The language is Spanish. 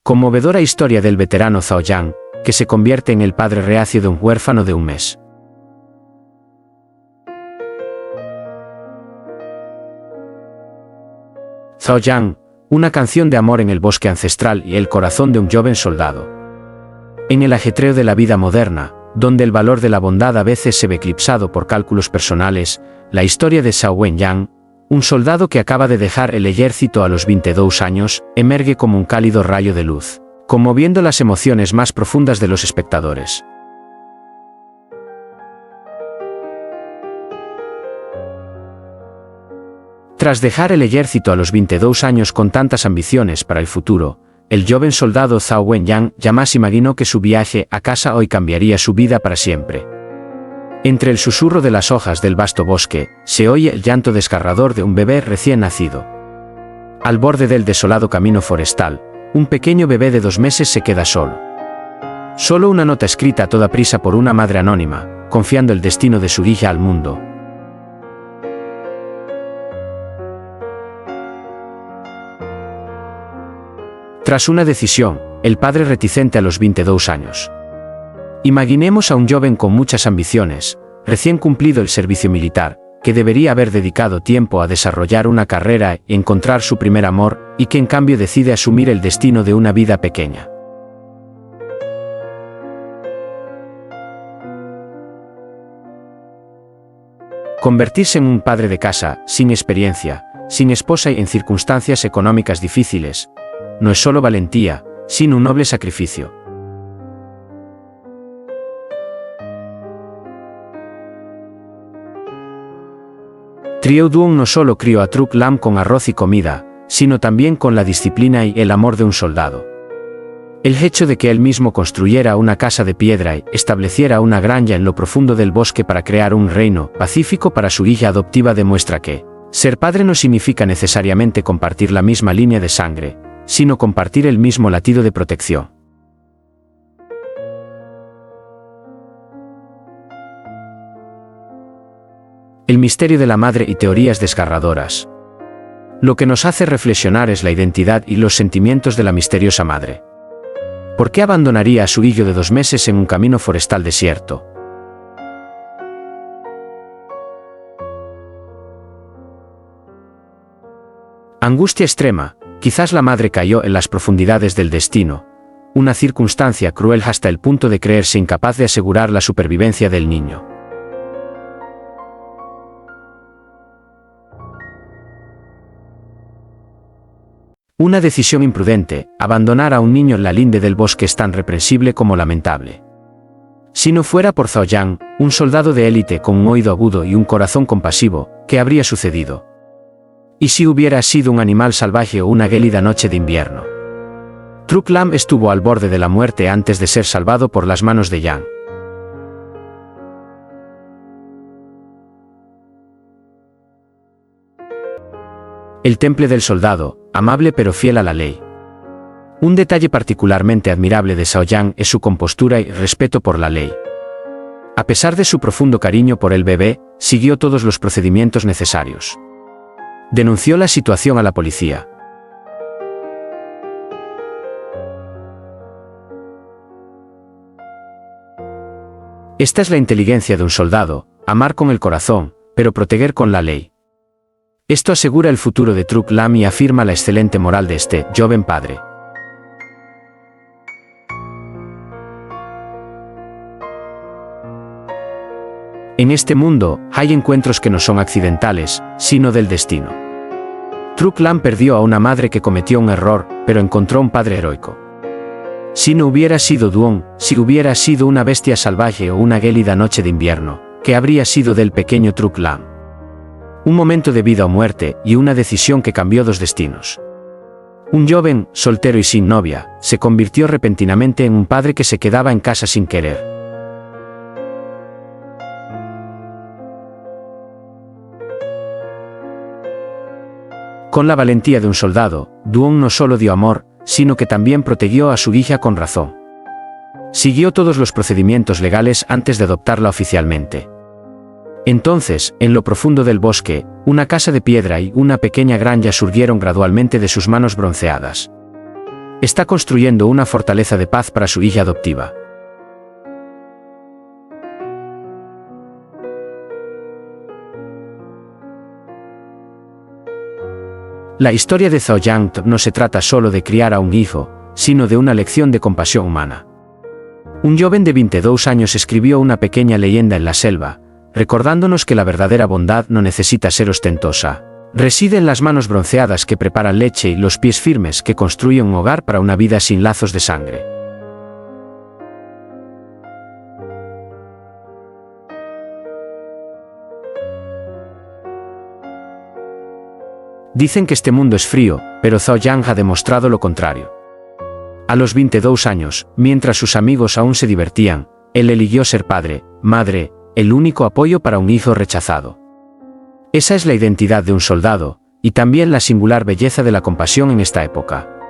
Conmovedora historia del veterano Zhao Yang, que se convierte en el padre reacio de un huérfano de un mes. Zhao Yang, una canción de amor en el bosque ancestral y el corazón de un joven soldado. En el ajetreo de la vida moderna, donde el valor de la bondad a veces se ve eclipsado por cálculos personales, la historia de Zhao Wenyang, un soldado que acaba de dejar el ejército a los 22 años, emerge como un cálido rayo de luz, conmoviendo las emociones más profundas de los espectadores. Tras dejar el ejército a los 22 años con tantas ambiciones para el futuro, el joven soldado Zhao Wenyang jamás imaginó que su viaje a casa hoy cambiaría su vida para siempre. Entre el susurro de las hojas del vasto bosque, se oye el llanto desgarrador de un bebé recién nacido. Al borde del desolado camino forestal, un pequeño bebé de 2 meses se queda solo. Solo una nota escrita a toda prisa por una madre anónima, confiando el destino de su hija al mundo. Tras una decisión, el padre reticente a los 22 años. Imaginemos a un joven con muchas ambiciones, recién cumplido el servicio militar, que debería haber dedicado tiempo a desarrollar una carrera y encontrar su primer amor, y que en cambio decide asumir el destino de una vida pequeña. Convertirse en un padre de casa, sin experiencia, sin esposa y en circunstancias económicas difíciles, no es solo valentía, sino un noble sacrificio. Trieu Duong no solo crió a Truc Lam con arroz y comida, sino también con la disciplina y el amor de un soldado. El hecho de que él mismo construyera una casa de piedra y estableciera una granja en lo profundo del bosque para crear un reino pacífico para su hija adoptiva demuestra que ser padre no significa necesariamente compartir la misma línea de sangre, sino compartir el mismo latido de protección. El misterio de la madre y teorías desgarradoras. Lo que nos hace reflexionar es la identidad y los sentimientos de la misteriosa madre. ¿Por qué abandonaría a su hijo de 2 meses en un camino forestal desierto? Angustia extrema. Quizás la madre cayó en las profundidades del destino, una circunstancia cruel hasta el punto de creerse incapaz de asegurar la supervivencia del niño. Una decisión imprudente, abandonar a un niño en la linde del bosque es tan reprensible como lamentable. Si no fuera por Zhao Yang, un soldado de élite con un oído agudo y un corazón compasivo, ¿qué habría sucedido? ¿Y si hubiera sido un animal salvaje o una gélida noche de invierno? Truc Lam estuvo al borde de la muerte antes de ser salvado por las manos de Yang. El temple del soldado, amable pero fiel a la ley. Un detalle particularmente admirable de Zhao Yang es su compostura y respeto por la ley. A pesar de su profundo cariño por el bebé, siguió todos los procedimientos necesarios. Denunció la situación a la policía. Esta es la inteligencia de un soldado, amar con el corazón, pero proteger con la ley. Esto asegura el futuro de Truc Lam y afirma la excelente moral de este joven padre. En este mundo, hay encuentros que no son accidentales, sino del destino. Truc Lam perdió a una madre que cometió un error, pero encontró un padre heroico. Si no hubiera sido Duong, si hubiera sido una bestia salvaje o una gélida noche de invierno, ¿qué habría sido del pequeño Truc Lam? Un momento de vida o muerte, y una decisión que cambió 2 destinos. Un joven, soltero y sin novia, se convirtió repentinamente en un padre que se quedaba en casa sin querer. Con la valentía de un soldado, Duong no solo dio amor, sino que también protegió a su hija con razón. Siguió todos los procedimientos legales antes de adoptarla oficialmente. Entonces, en lo profundo del bosque, una casa de piedra y una pequeña granja surgieron gradualmente de sus manos bronceadas. Está construyendo una fortaleza de paz para su hija adoptiva. La historia de Zhao Yang no se trata solo de criar a un hijo, sino de una lección de compasión humana. Un joven de 22 años escribió una pequeña leyenda en la selva, recordándonos que la verdadera bondad no necesita ser ostentosa. Reside en las manos bronceadas que preparan leche y los pies firmes que construyen un hogar para una vida sin lazos de sangre. Dicen que este mundo es frío, pero Zhao Yang ha demostrado lo contrario. A los 22 años, mientras sus amigos aún se divertían, él eligió ser padre, madre, el único apoyo para un hijo rechazado. Esa es la identidad de un soldado, y también la singular belleza de la compasión en esta época.